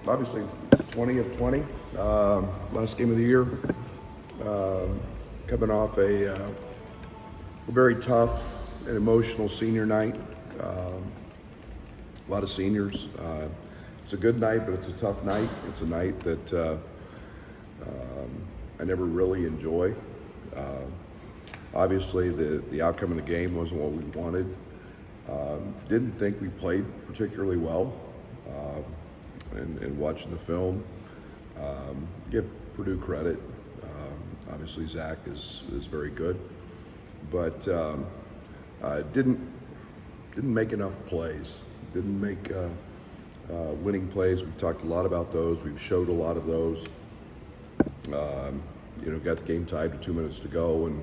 Obviously 20 of 20, last game of the year. Coming off a very tough and emotional senior night. A lot of seniors. It's a good night, but it's a tough night. It's a night that I never really enjoy. Obviously, the outcome of the game wasn't what we wanted. Didn't think we played particularly well. And watching the film, give Purdue credit. Obviously, Zach is very good, but didn't make enough plays. Didn't make winning plays. We've talked a lot about those. We've showed a lot of those. Got the game tied with 2 minutes to go, and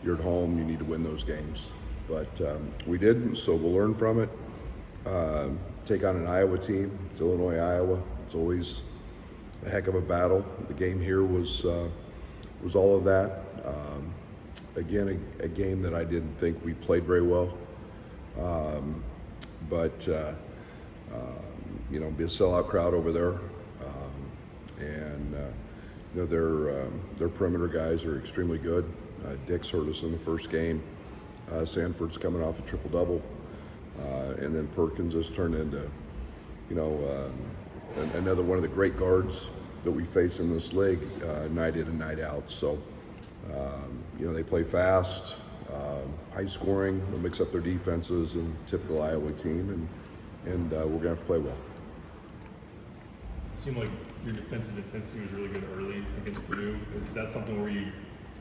you're at home. You need to win those games, but we didn't. So we'll learn from it. Take on an Iowa team. It's Illinois, Iowa. It's always a heck of a battle. The game here was all of that. Again, a game that I didn't think we played very well. But be a sellout crowd over there, and their perimeter guys are extremely good. Dick's hurt us in the first game. Sanford's coming off a triple-double. And then Perkins has turned into, another one of the great guards that we face in this league, night in and night out. So, they play fast, high scoring, they'll mix up their defenses, and typical Iowa team, and we're gonna have to play well. It seemed like your defensive intensity was really good early against Purdue. Is that something where you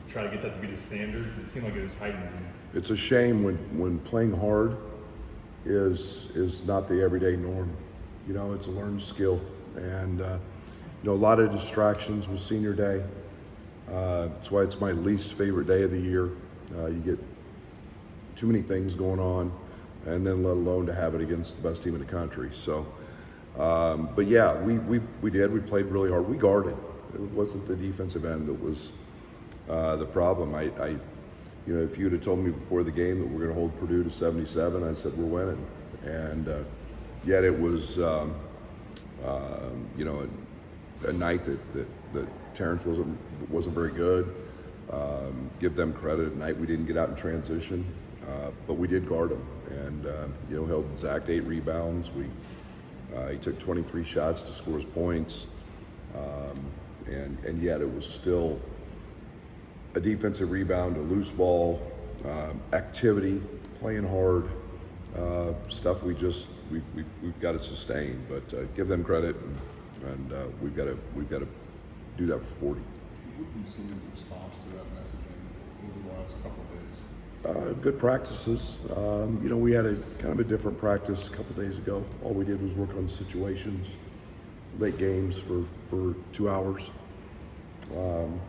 try to get that to be the standard? It seemed like it was heightened. It's a shame when playing hard is not the everyday norm. It's a learned skill, and a lot of distractions with senior day. That's why it's my least favorite day of the year. You get too many things going on, and then let alone to have it against the best team in the country. So, but yeah, we did. We played really hard. We guarded. It wasn't the defensive end that was the problem. If you'd have told me before the game that we're going to hold Purdue to 77, I said we're winning. And yet it was, a night that Terrence wasn't very good. Give them credit. At night we didn't get out in transition, but we did guard them, and held Zach to 8 rebounds. He took 23 shots to score his points, and yet it was still a defensive rebound, a loose ball, activity, playing hard, stuff we've got to sustain. But give them credit, and we've got to do that for 40. What have you seen in response to that messaging over the last couple of days? Good practices. We had a kind of a different practice a couple of days ago. All we did was work on situations, late games for 2 hours.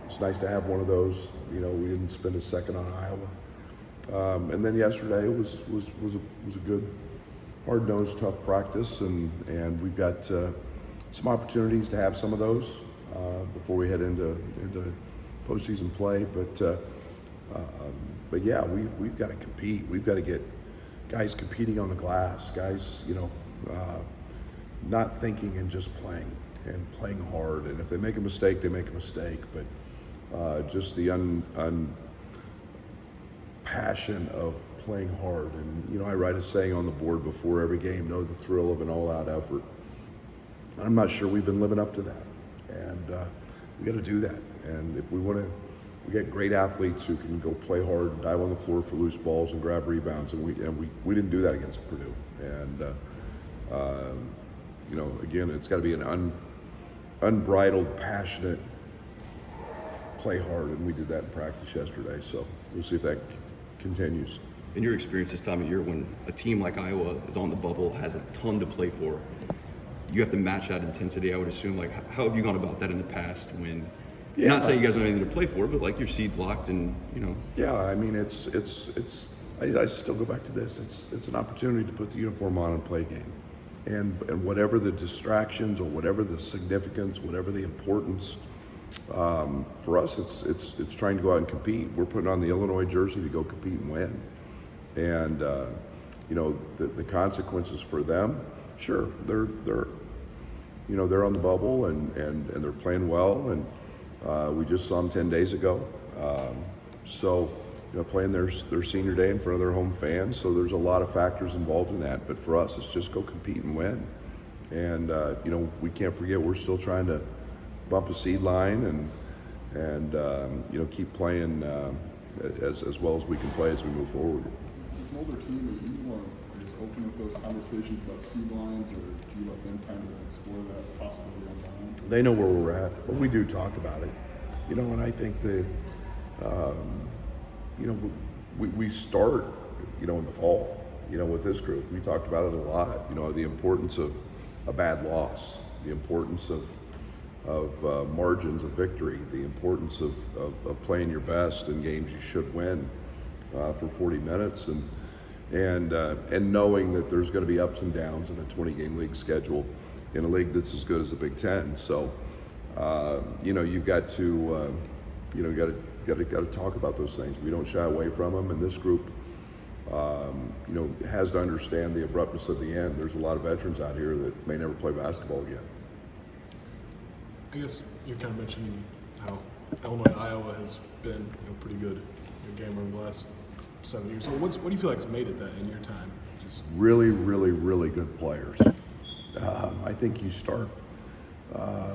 It's nice to have one of those. We didn't spend a second on Iowa. And then yesterday was a good, hard-nosed, tough practice, and we've got some opportunities to have some of those before we head into postseason play. But yeah, we've got to compete. We've got to get guys competing on the glass. Guys, not thinking and just playing. And playing hard, and if they make a mistake, they make a mistake. But just the passion of playing hard. And I write a saying on the board before every game: know the thrill of an all-out effort. I'm not sure we've been living up to that, and we got to do that. And if we want to, we get great athletes who can go play hard and dive on the floor for loose balls and grab rebounds, and we didn't do that against Purdue. And again, it's got to be an unbridled, passionate, play hard, and we did that in practice yesterday. So we'll see if that continues. In your experience this time of year, when a team like Iowa is on the bubble, has a ton to play for, you have to match that intensity, I would assume. Like, how have you gone about that in the past when, not saying you guys don't have anything to play for, but like your seed's locked and, Yeah, I mean, I still go back to this. It's an opportunity to put the uniform on and play a game. And whatever the distractions or whatever the significance, whatever the importance, for us, it's trying to go out and compete. We're putting on the Illinois jersey to go compete and win. And the consequences for them, sure, they're they're on the bubble and they're playing well, and we just saw them 10 days ago. So, playing their senior day in front of their home fans. So there's a lot of factors involved in that. But for us, it's just go compete and win. And we can't forget we're still trying to bump a seed line and keep playing as well as we can play as we move forward. With an older team, are you more just open with those conversations about seed lines, or do you let them kind of explore that possibility on their own? They know where we're at, but we do talk about it. And I think that we start in the fall. With this group, we talked about it a lot. The importance of a bad loss, the importance of margins of victory, the importance of playing your best in games you should win for 40 minutes, and knowing that there's going to be ups and downs in a 20-game league schedule in a league that's as good as the Big Ten. So you've got to got to talk about those things. We don't shy away from them, and this group has to understand the abruptness of the end. There's a lot of veterans out here that may never play basketball again. I guess you kind of mentioned how Illinois, Iowa has been pretty good in the game over the last 7 years. So what do you feel like has made it that in your time? Just really, really, really good players. I think you start. I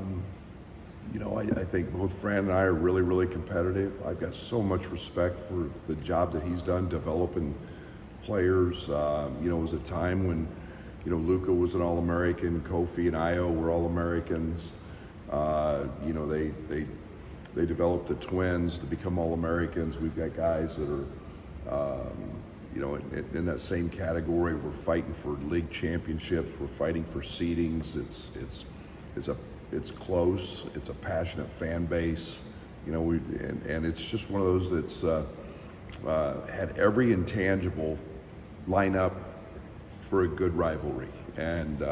think both Fran and I are really, really competitive. I've got so much respect for the job that he's done developing players. It was a time when, Luka was an All-American, Kofi and Io were All-Americans. They developed the twins to become All-Americans. We've got guys that are, in that same category. We're fighting for league championships. We're fighting for seedings. It's close. It's a passionate fan base. And it's just one of those that's had every intangible line up for a good rivalry. And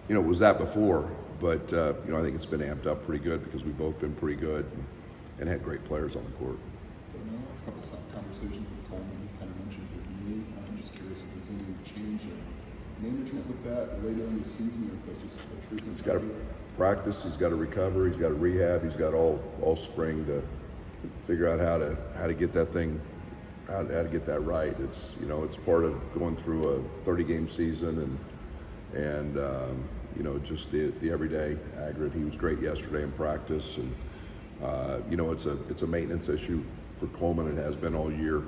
it was that before, but I think it's been amped up pretty good because we've both been pretty good and had great players on the court. But in the last couple of conversations with Coleman, he's kind of mentioned his knee. I'm just curious if there's any change of management with that later in the season, or if that's just a treatment. He's got to practice. He's got to recover. He's got to rehab. He's got all spring to figure out how to get that thing, how to get that right. It's it's part of going through a 30-game season and just the everyday aggregate. He was great yesterday in practice, and it's a maintenance issue for Coleman. It has been all year,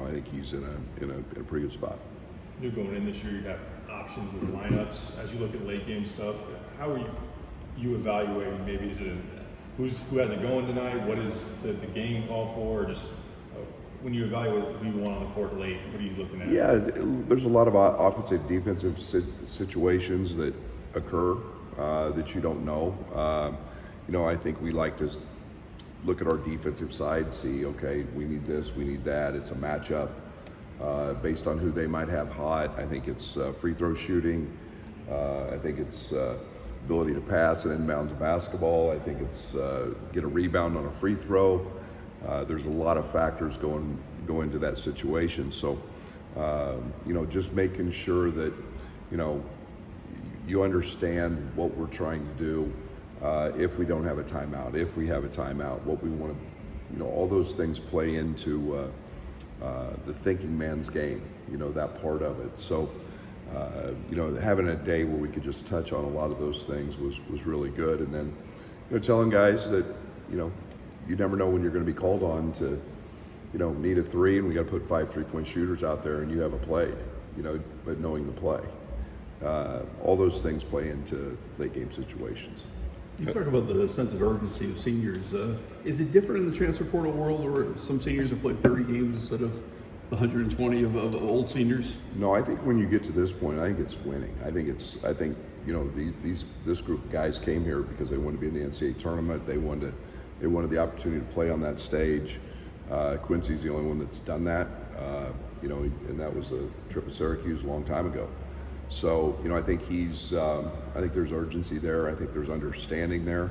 I think he's in a pretty good spot. Going in this year, you have options with lineups. As you look at late game stuff, how are you evaluating? Maybe is it who has it going tonight? What is the game call for? Or just when you evaluate who you want on the court late, what are you looking at? Yeah, there's a lot of offensive, defensive situations that occur that you don't know. I think we like to look at our defensive side, see, okay, we need this, we need that. It's a matchup based on who they might have hot. I think it's free throw shooting. I think it's ability to pass and inbounds basketball. I think it's get a rebound on a free throw. There's a lot of factors go into that situation. So, just making sure that, you understand what we're trying to do. If we don't have a timeout, if we have a timeout, what we want to, all those things play into the thinking man's game, that part of it. So, having a day where we could just touch on a lot of those things was really good. And then, telling guys that, you never know when you're going to be called on to, need a three, and we got to put 5 3-point shooters out there, and you haven't played, but knowing the play. All those things play into late game situations. You talk about the sense of urgency of seniors. Is it different in the transfer portal world, where some seniors have played 30 games instead of the 120 of old seniors? No, I think when you get to this point, I think it's winning. I think this group of guys came here because they wanted to be in the NCAA tournament. They wanted the opportunity to play on that stage. Quincy's the only one that's done that. And that was a trip to Syracuse a long time ago. So, I think I think there's urgency there. I think there's understanding there.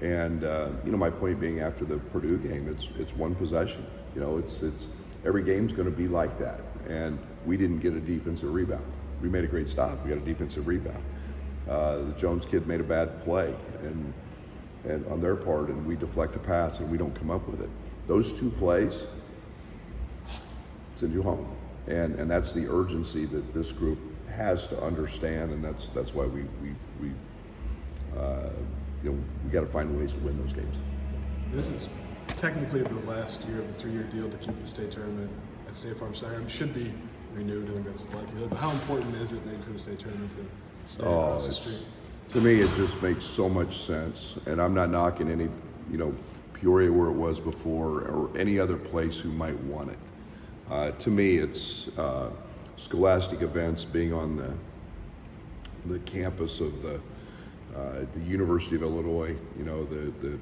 And, my point being after the Purdue game, it's one possession. It's every game's going to be like that. And we didn't get a defensive rebound. we made a great stop. We got a defensive rebound. The Jones kid made a bad play, and on their part, and we deflect a pass, and we don't come up with it. Those 2 plays send you home, and that's the urgency that this group has to understand, and that's why we got to find ways to win those games. This is technically the last year of the 3-year deal to keep the state tournament at State Farm Center. It should be renewed. I think that's the likelihood. But how important is it maybe for the state tournament to stay across the street? To me, it just makes so much sense, and I'm not knocking any, Peoria where it was before or any other place who might want it. To me, it's scholastic events being on the campus of the University of Illinois, the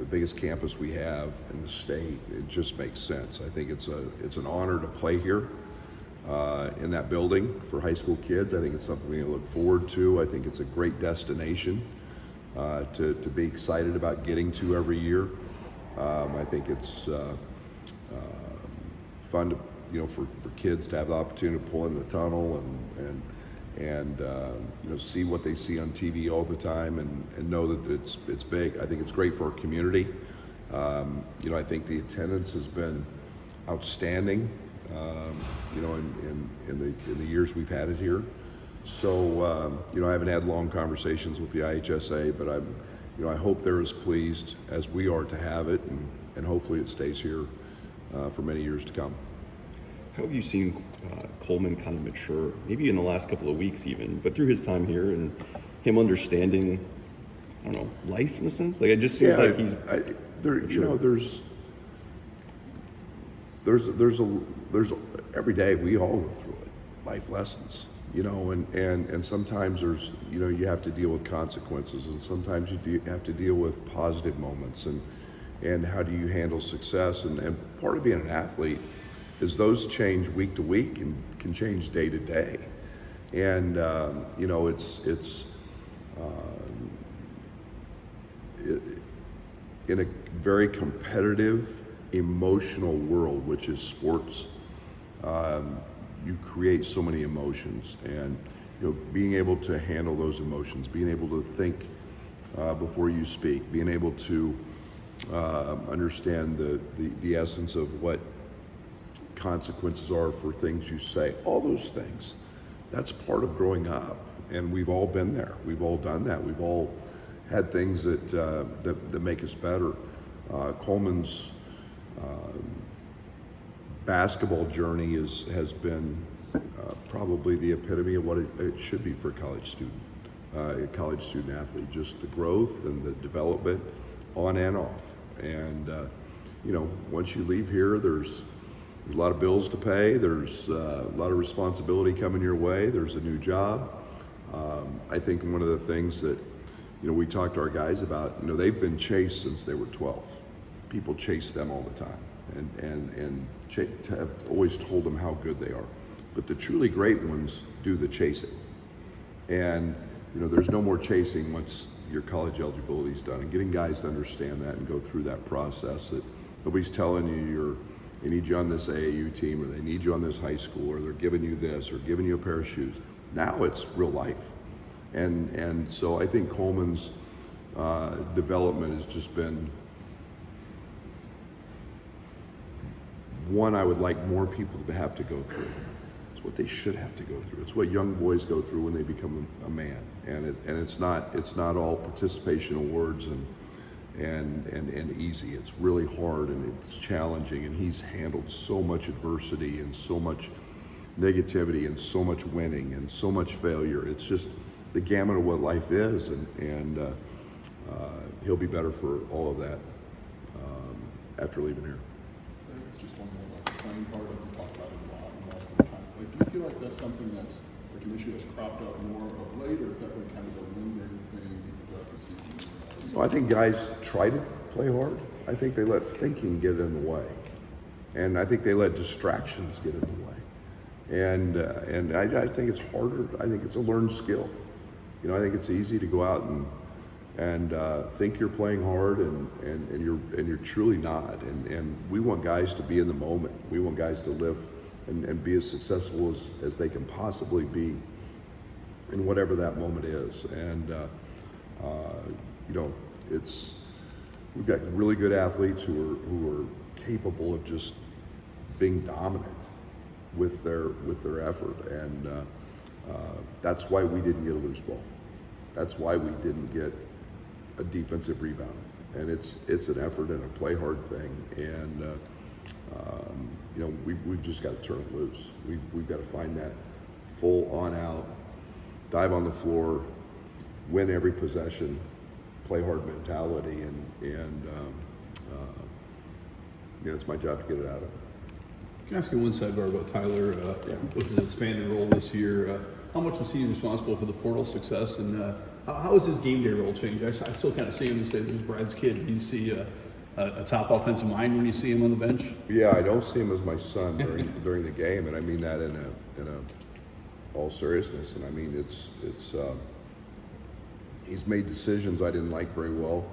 biggest campus we have in the state. It just makes sense. I think it's an honor to play here in that building for high school kids. I think it's something to look forward to. I think it's a great destination to be excited about getting to every year. I think it's fun to, for kids to have the opportunity to pull in the tunnel and see what they see on TV all the time and know that it's big. I think it's great for our community. I think the attendance has been outstanding. In the years we've had it here. So I haven't had long conversations with the IHSA, but I hope they're as pleased as we are to have it, and hopefully it stays here for many years to come. How have you seen Coleman kind of mature, maybe in the last couple of weeks even, but through his time here and him understanding, I don't know, life in a sense? Like, it just seems like he's there's every day we all go through it, life lessons, and sometimes there's, you have to deal with consequences, and sometimes you have to deal with positive moments, and how do you handle success, and part of being an athlete is those change week to week and can change day to day. And in a very competitive, emotional world, which is sports, you create so many emotions, and being able to handle those emotions, being able to think before you speak, being able to understand the essence of what consequences are for things you say, all those things, that's part of growing up, and we've all been there, we've all done that, we've all had things that make us better. Coleman's basketball journey has been probably the epitome of what it should be for a college student athlete, just the growth and the development on and off. And once you leave here, there's a lot of bills to pay, there's a lot of responsibility coming your way, there's a new job. I think one of the things that we talk to our guys about, they've been chased since they were 12. People chase them all the time, and have always told them how good they are. But the truly great ones do the chasing. And there's no more chasing once your college eligibility is done. And getting guys to understand that and go through that process, that nobody's telling you they need you on this AAU team, or they need you on this high school, or they're giving you this, or giving you a pair of shoes. Now it's real life. And so I think Coleman's development has just been one I would like more people to have to go through. It's what they should have to go through. It's what young boys go through when they become a man. And it's not all participation awards and easy. It's really hard, and it's challenging, and he's handled so much adversity and so much negativity and so much winning and so much failure. It's just the gamut of what life is, and he'll be better for all of that after leaving here. It's just one more about the playing part of we talked about it a lot in the last couple times. Like, do you feel like that's something that's like an issue that's cropped up more of late, or is that like kind of a lingering thing throughout the season? Well, I think guys try to play hard. I think they let thinking get in the way, and I think they let distractions get in the way. And I think it's harder. I think it's a learned skill. I think it's easy to go out and think you're playing hard, and you're truly not. And we want guys to be in the moment. We want guys to live and be as successful as they can possibly be in whatever that moment is. And we've got really good athletes who are capable of just being dominant with their effort, and that's why we didn't get a loose ball. That's why we didn't get a defensive rebound, and it's an effort and a play hard thing, and we've just got to turn it loose. We've got to find that full on out, dive on the floor, win every possession, play hard mentality, and it's my job to get it out of him. Can I ask you one sidebar about Tyler? With his expanded role this year, how much was he responsible for the portal success, and how has his game day role changed? I still kind of see him and say, "There's Brad's kid." Do you see a top offensive mind when you see him on the bench? Yeah, I don't see him as my son during the game, and I mean that in all seriousness. And I mean it's he's made decisions I didn't like very well,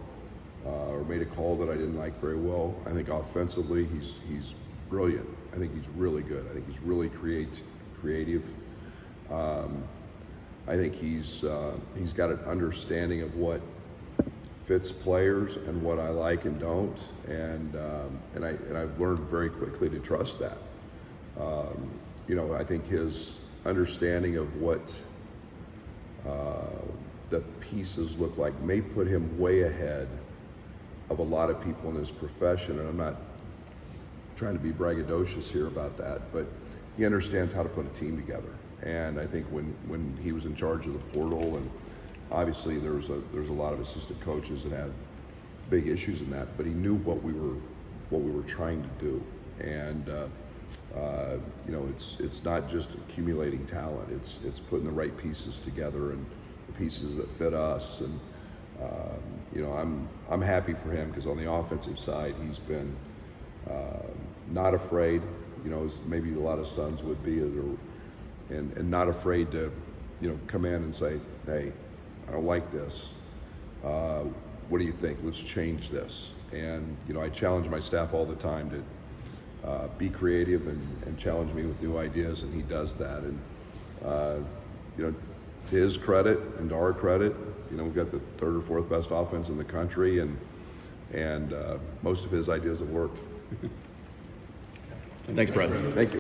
or made a call that I didn't like very well. I think offensively he's brilliant. I think he's really good. I think he's really creative. I think he's got an understanding of what fits players and what I like and don't, and I've learned very quickly to trust that. I think his understanding of what the pieces look like may put him way ahead of a lot of people in this profession, and I'm not trying to be braggadocious here about that, but he understands how to put a team together. And I think when he was in charge of the portal, and obviously there's a lot of assistant coaches that had big issues in that, but he knew what we were trying to do. And it's not just accumulating talent; it's putting the right pieces together and the pieces that fit us. And I'm happy for him, because on the offensive side he's been not afraid, as maybe a lot of sons would be, and not afraid to come in and say, "Hey, I don't like this. What do you think? Let's change this." And I challenge my staff all the time to be creative and challenge me with new ideas, and he does that. And to his credit and to our credit, we've got the third or fourth best offense in the country, and most of his ideas have worked. Thanks, Brad. Thank you.